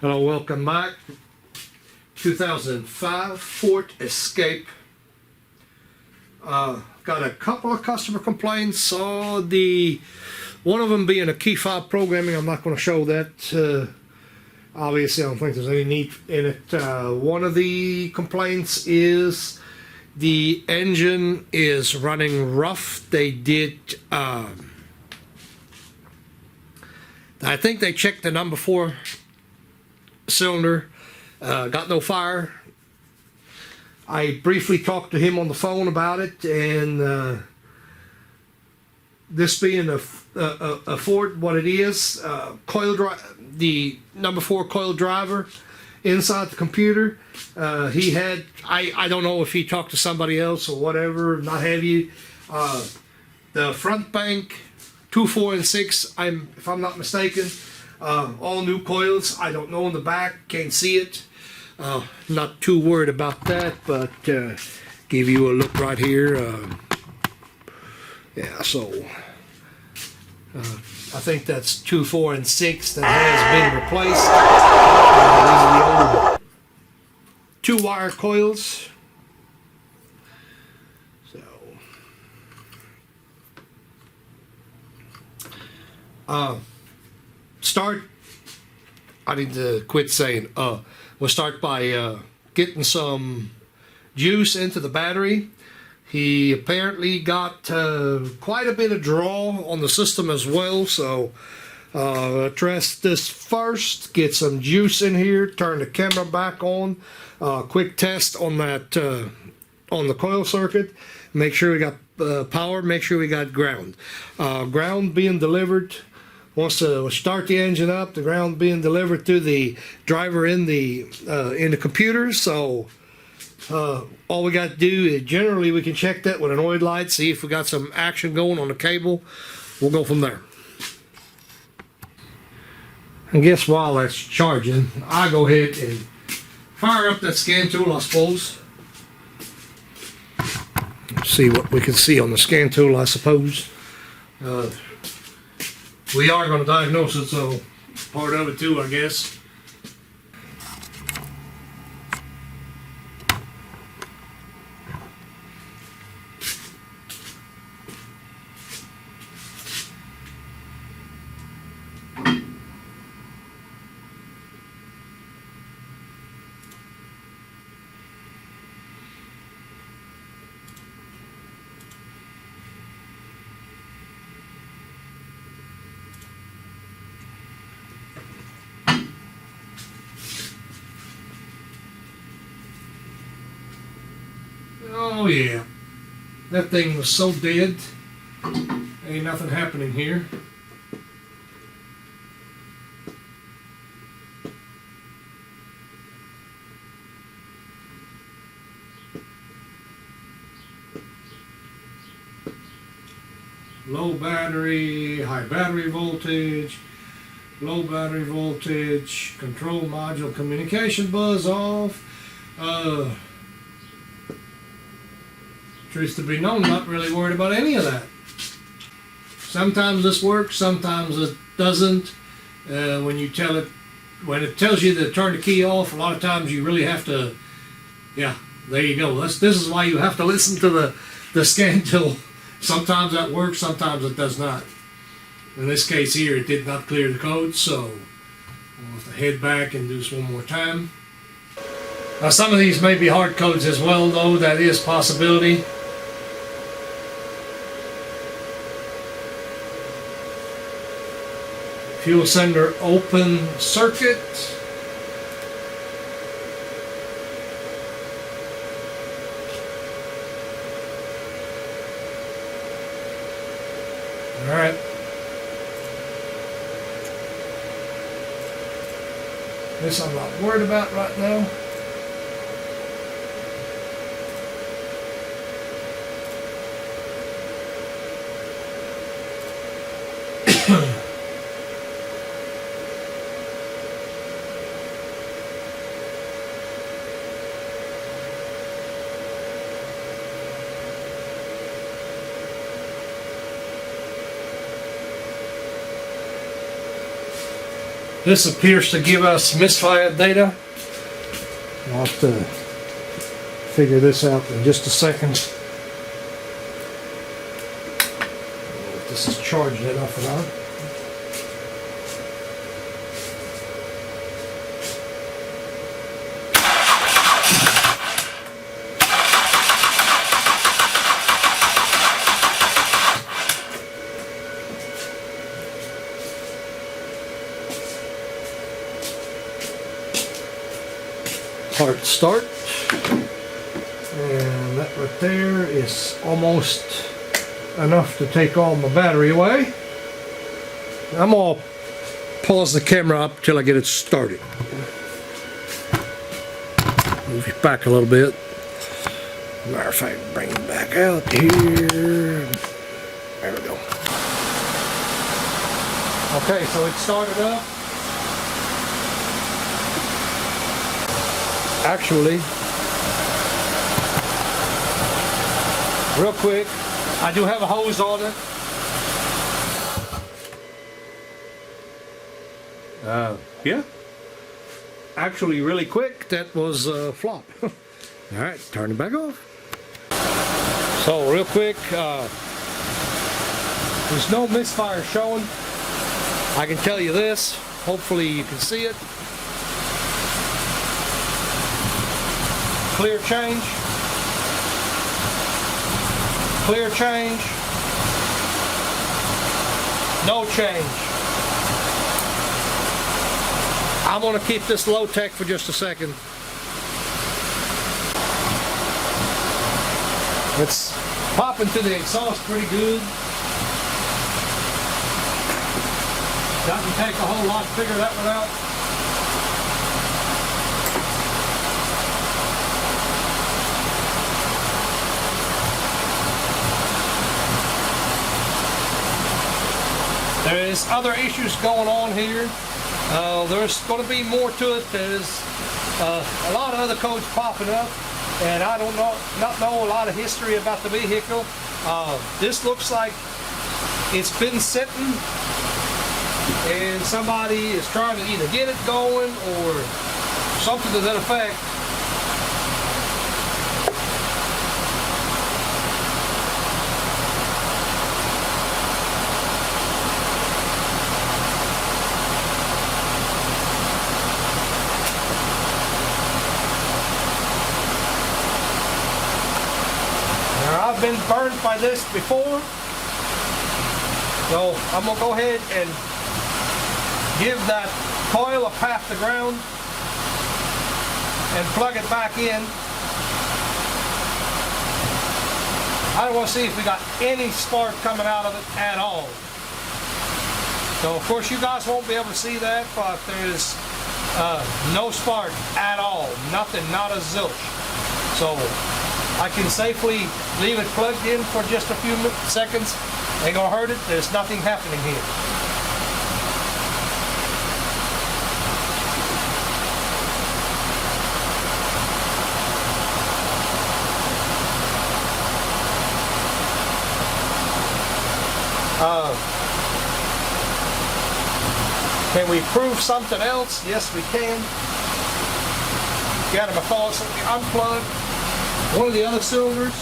Hello, welcome back. 2005 Ford Escape. Got a couple of customer complaints. Saw one of them being a key fob programming. I'm not going to show that. Obviously, I don't think there's any need in it. One of the complaints is the engine is running rough. They did. I think they checked the number 4 cylinder, got no fire. I briefly talked to him on the phone about it, and this being a Ford, what it is, the number 4 coil driver inside the computer. He had, I don't know if he talked to somebody else or whatever, not have you. The front bank 2, 4, and 6, if I'm not mistaken, all new coils. I don't know in the back, can't see it. Not too worried about that, but give you a look right here. Yeah, so I think that's 2, 4, and 6 that has been replaced. These are the old 2-wire coils. So I need to quit saying we'll start by getting some juice into the battery. He apparently got quite a bit of draw on the system as well, so address this first, get some juice in here, turn the camera back on, quick test on that on the coil circuit, make sure we got power, make sure we got ground. Ground being delivered. Wants to start the engine up, the ground being delivered to the driver in the computer. So all we got to do is generally we can check that with an oil light, see if we got some action going on the cable. We'll go from there. I guess while that's charging, I go ahead and fire up that scan tool, I suppose. See what we can see on the scan tool, I suppose. We are going to diagnose it, so part of it too, I guess. Oh yeah, that thing was so dead. Ain't nothing happening here. Low battery, high battery voltage, low battery voltage, control module communication buzz off. Truth to be known, not really worried about any of that. Sometimes this works, sometimes it doesn't. When it tells you to turn the key off, a lot of times you really have to, yeah, there you go. This is why you have to listen to the scan tool. Sometimes that works, sometimes it does not. In this case here, it did not clear the code, so I'll have to head back and do this one more time. Now some of these may be hard codes as well, though. That is a possibility. Fuel sender open circuit. All right. This I'm not worried about right now. This appears to give us misfired data. I'll have to figure this out in just a second. If this is charged enough or not. Hard start, and that right there is almost enough to take all my battery away. I'm gonna pause the camera up till I get it started. Move it back a little bit. Matter of fact, bring it back out here. There we go. Okay, so it started up. Actually, real quick, I do have a hose on it. Yeah. Actually, really quick, that was a flop. All right, turn it back off. So, real quick, there's no misfire showing. I can tell you this. Hopefully, you can see it. Clear change, clear change, no change. I'm going to keep this low tech for just a second. It's popping to the exhaust pretty good. Doesn't take a whole lot to figure that one out. There's other issues going on here. There's going to be more to it. There's a lot of other codes popping up, and I don't not know a lot of history about the vehicle. This looks like it's been sitting, and somebody is trying to either get it going or something to that effect. I've been burned by this before, so I'm going to go ahead and give that coil a pat the ground and plug it back in. I want to see if we got any spark coming out of it at all. So of course you guys won't be able to see that, but there's no spark at all, nothing, not a zilch. So I can safely leave it plugged in for just a few seconds. Ain't gonna hurt it. There's nothing happening here. Can we prove something else? Yes, we can. Got him unplugged one of the other cylinders.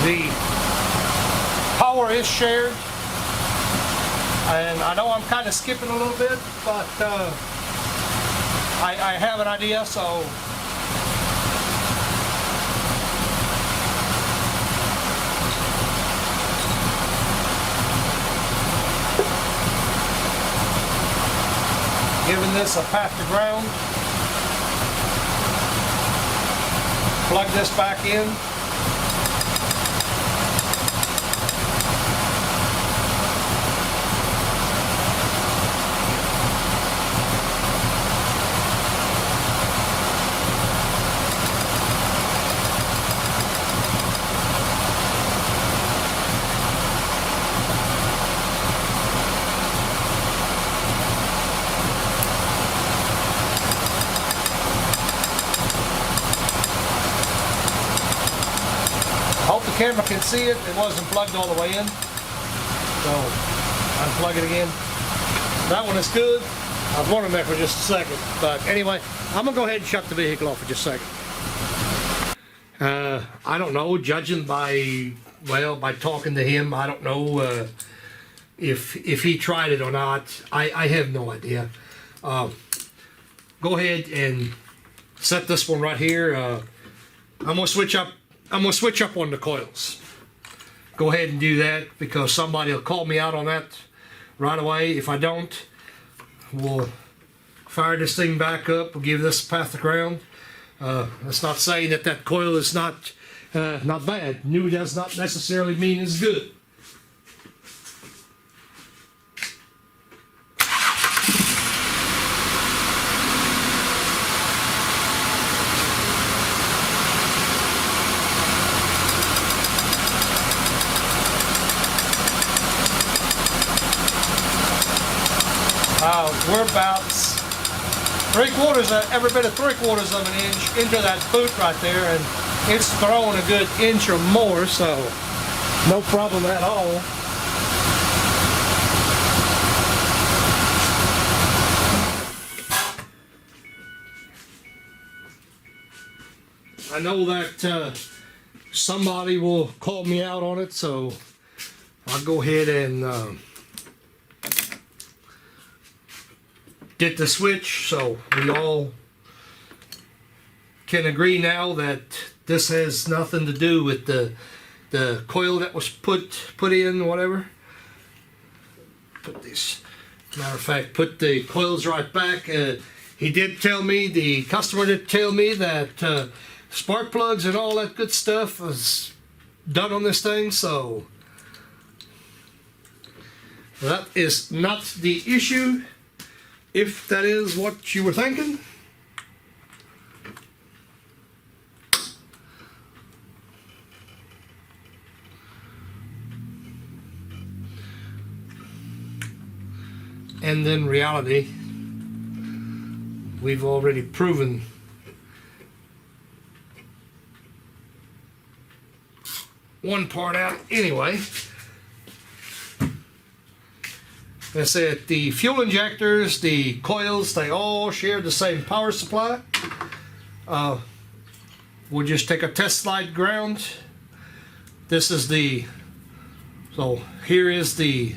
The power is shared, and I know I'm kind of skipping a little bit, but I have an idea, so giving this a pat to ground. Plug this back in. I hope the camera can see it. It wasn't plugged all the way in. So, unplug it again. That one is good. I was wondering that for just a second. But anyway, I'm going to go ahead and shut the vehicle off for just a second. I don't know, judging by talking to him, I don't know if he tried it or not. I have no idea. Go ahead and set this one right here. I'm gonna switch up on the coils. Go ahead and do that because somebody will call me out on that right away. If I don't, we'll fire this thing back up. We'll give this a path around. That's not saying that coil is not bad. New does not necessarily mean it's good. We're about every bit of 3/4 of an inch into that boot right there, and it's throwing a good inch or more, so no problem at all. I know that somebody will call me out on it, so I'll go ahead and get the switch so we all can agree now that this has nothing to do with the coil that was put in, whatever. Put this, matter of fact, put the coils right back. He did tell me, the customer did tell me that spark plugs and all that good stuff was done on this thing, so that is not the issue. If that is what you were thinking. And then reality, we've already proven one part out anyway. I said the fuel injectors, the coils, they all share the same power supply. We'll just take a test slide ground. This is so here is the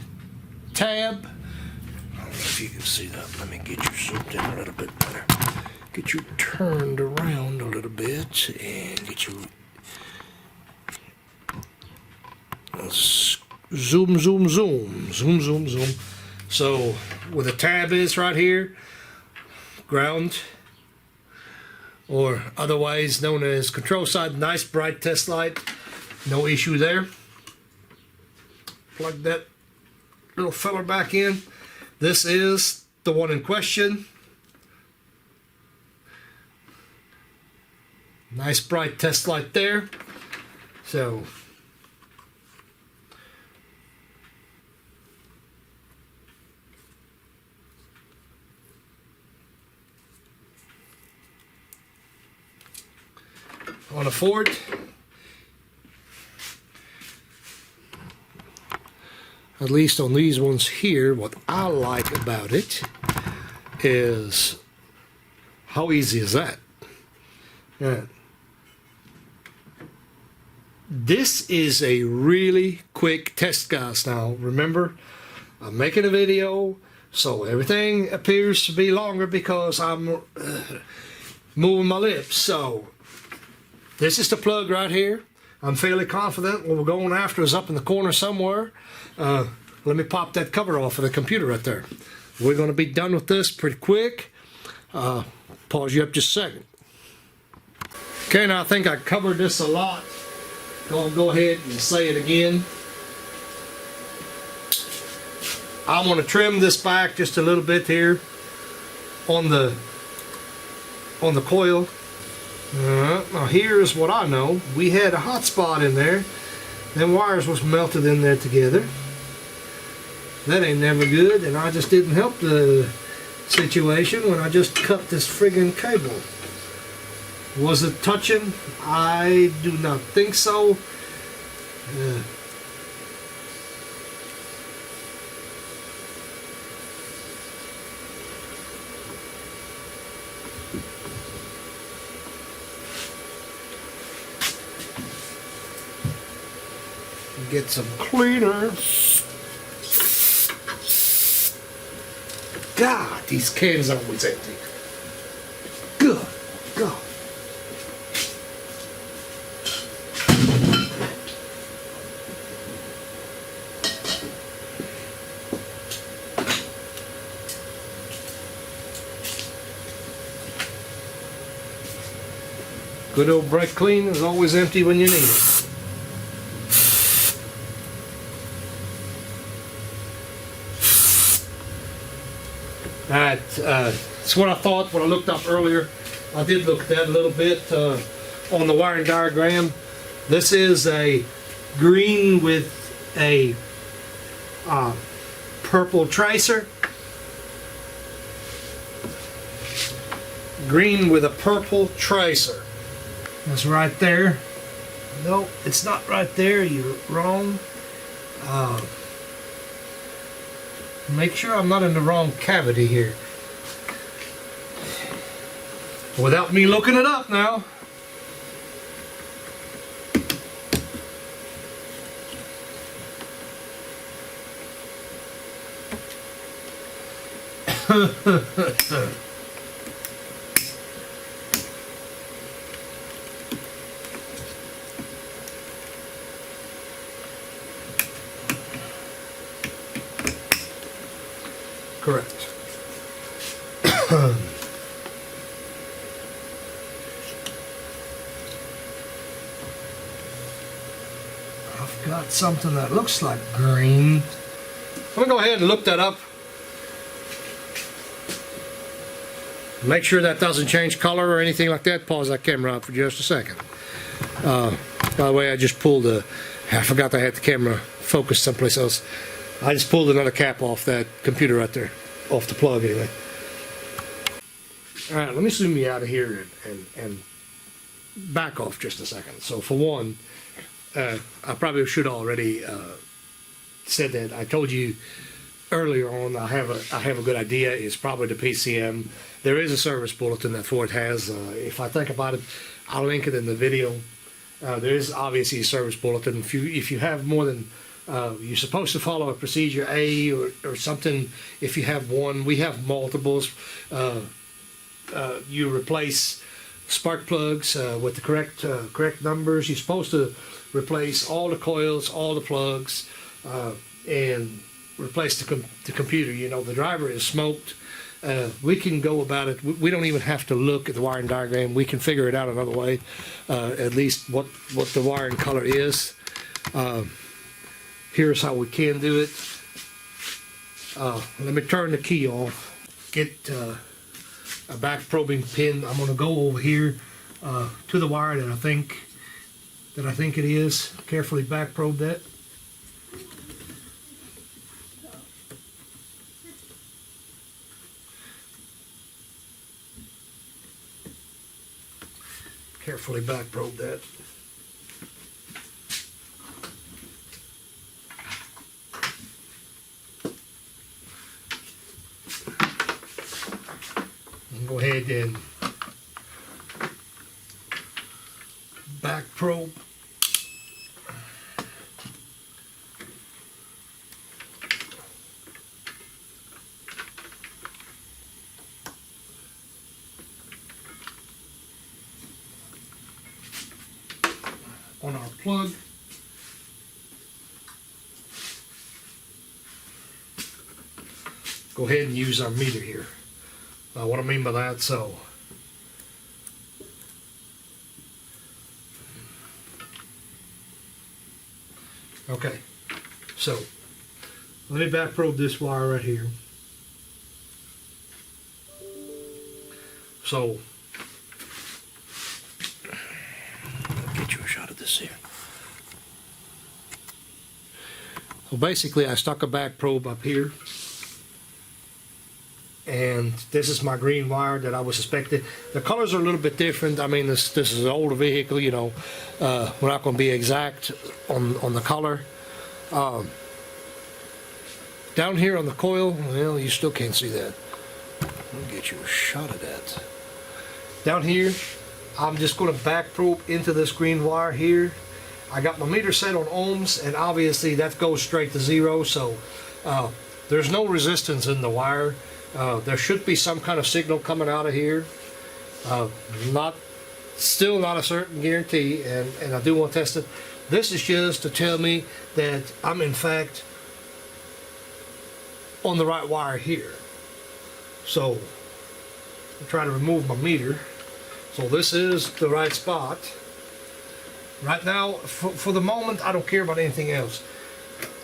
tab. I don't know if you can see that. Let me get you zoomed in a little bit better. Get you turned around a little bit and get you zoom, zoom, zoom, zoom, zoom, zoom. So where the tab is right here, ground, or otherwise known as control side, nice bright test light, no issue there. Plug that little filler back in. This is the one in question. Nice bright test light there. So on a Ford, at least on these ones here, what I like about it is how easy is that? This is a really quick test, guys. Now remember, I'm making a video, so everything appears to be longer because I'm moving my lips. So this is the plug right here. I'm fairly confident what we're going after is up in the corner somewhere. Let me pop that cover off of the computer right there. We're going to be done with this pretty quick. Pause you up just a second. Okay, now I think I covered this a lot. Go ahead and say it again. I'm going to trim this back just a little bit here on the coil. Now here's what I know. We had a hot spot in there. Them wires was melted in there together. That ain't never good, and I just didn't help the situation when I just cut this friggin' cable. Was it touching? I do not think so. Get some cleaner. God, these cans are always empty. Good God. Good old brake clean is always empty when you need it. That's what I thought when I looked up earlier. I did look at that a little bit on the wiring diagram. This is a green with a purple tracer. Green with a purple tracer. That's right there. No, it's not right there. You're wrong. Make sure I'm not in the wrong cavity here. Without me looking it up now. Correct. I've got something that looks like green. I'm gonna go ahead and look that up. Make sure that doesn't change color or anything like that. Pause that camera up for just a second. By the way, I just pulled I forgot I had the camera focused someplace else. I just pulled another cap off that computer right there, off the plug anyway. All right, let me zoom you out of here and back off just a second. So for one, I probably should already said that. I told you earlier on I have a good idea. It's probably the PCM. There is a service bulletin that Ford has. If I think about it, I'll link it in the video. There is obviously a service bulletin. If you have more than you're supposed to follow a procedure A or something. If you have one, we have multiples. You replace spark plugs with the correct numbers. You're supposed to replace all the coils, all the plugs, and replace the computer. You know, the driver is smoked. We can go about it. We don't even have to look at the wiring diagram. We can figure it out another way, at least what the wiring color is. Here's how we can do it. Let me turn the key off. Get a back probing pin. I'm going to go over here to the wire that I think it is. Carefully back probe that. Carefully back probe that. Go ahead and back probe. On our plug. Go ahead and use our meter here. What I mean by that, so okay, so let me back probe this wire right here. So I'll get you a shot of this here. So basically I stuck a back probe up here, and this is my green wire that I was suspecting. The colors are a little bit different. I mean, this is an older vehicle, you know. We're not going to be exact on the color. Down here on the coil, well, you still can't see that. Let me get you a shot of that. Down here, I'm just going to back probe into this green wire here. I got my meter set on ohms, and obviously that goes straight to 0, so there's no resistance in the wire. There should be some kind of signal coming out of here. Still not a certain guarantee, and I do want to test it. This is just to tell me that I'm in fact on the right wire here. So I'm trying to remove my meter. So this is the right spot. Right now, for the moment, I don't care about anything else.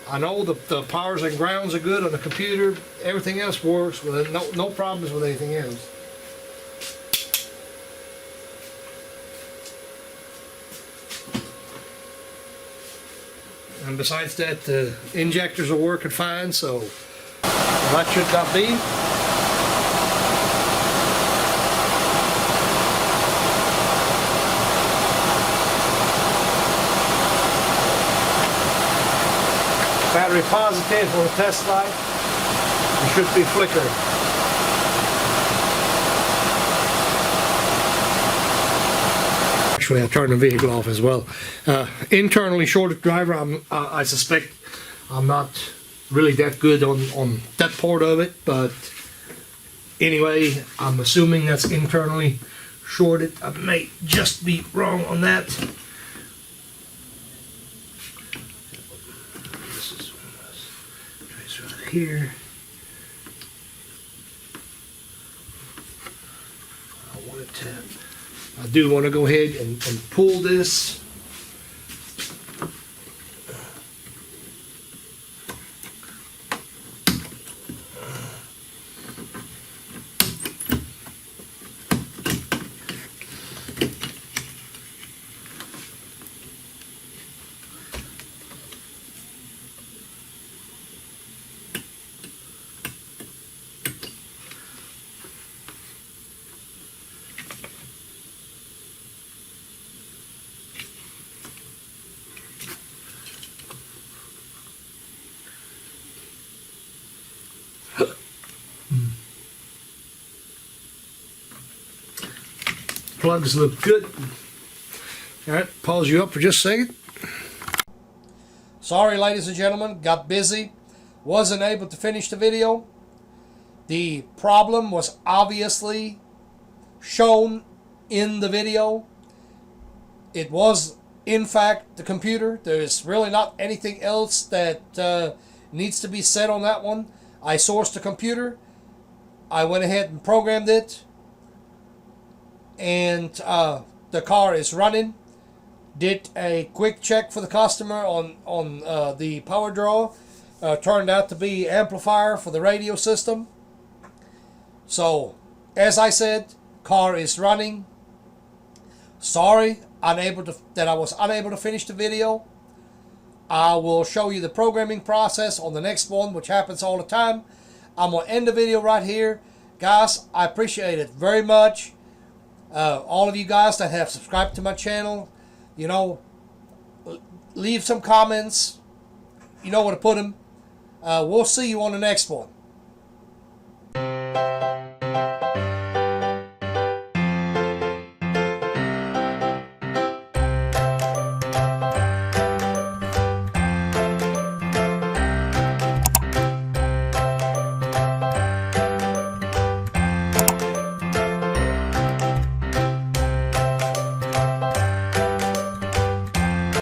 I know the powers and grounds are good on the computer. Everything else works. No problems with anything else. And besides that, the injectors are working fine, so that should not be. Battery positive on the test light. It should be flickering. Actually, I turned the vehicle off as well. Internally shorted driver. I suspect I'm not really that good on that part of it, but anyway, I'm assuming that's internally shorted. I may just be wrong on that. Here. I do want to go ahead and pull this. Plugs look good. All right, pause you up for just a second. Sorry, ladies and gentlemen, got busy. Wasn't able to finish the video. The problem was obviously shown in the video. It was, in fact, the computer. There's really not anything else that needs to be said on that one. I sourced the computer. I went ahead and programmed it. And the car is running. Did a quick check for the customer on the power draw. Turned out to be amplifier for the radio system. So, as I said, car is running. Sorry, that I was unable to finish the video. I will show you the programming process on the next one, which happens all the time. I'm going to end the video right here. Guys, I appreciate it very much. All of you guys that have subscribed to my channel, you know, leave some comments. You know where to put them. We'll see you on the next one.